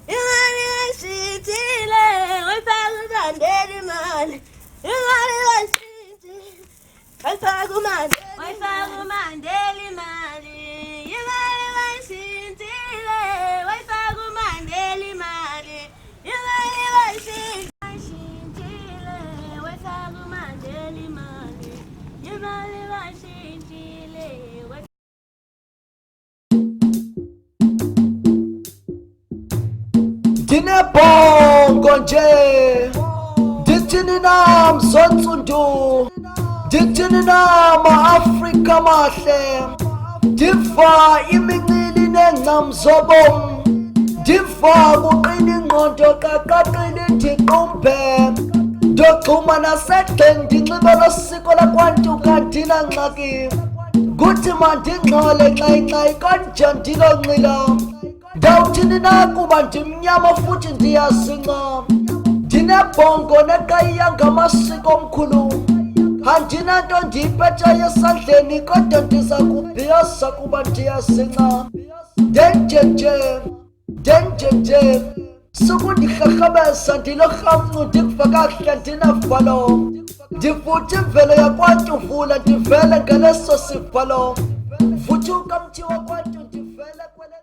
imali washintile wayifaka uMandela imali imali washintile wayifaka uMandela imali imali washintile wayifaka uMandela imali imali washintile wayifaka uMandela imali imali washintile. Ndinebhongo nje ndithini na mzontsundu ndithini na ma-Afrika mahle ndiva imincili nengcam zobomi ndiva kuqina ingqondo kakaqini ndiqumbe ndogxuma nasedleni ndinxibe losiko lakwantuka ndinangxaki kuthi mandingxole nxayinxayi kanje ndilonxila ndawuthini na kuba ndimnyama futhi ndiyazinca ndinebhongo neqayiya ngamasiko omkhulu andinanto ndiyiphethayo esandleni kodwa ndiza kubhiyoza kuba ndiyazinca ndenjenje sukundihlahlabeza ndilorhamncu ndiva kahle ndinavalo ndivutha imvelo yakwantu vula ndivele ngeleso sivalo vuthuka mthi wakwantu ndivele kwele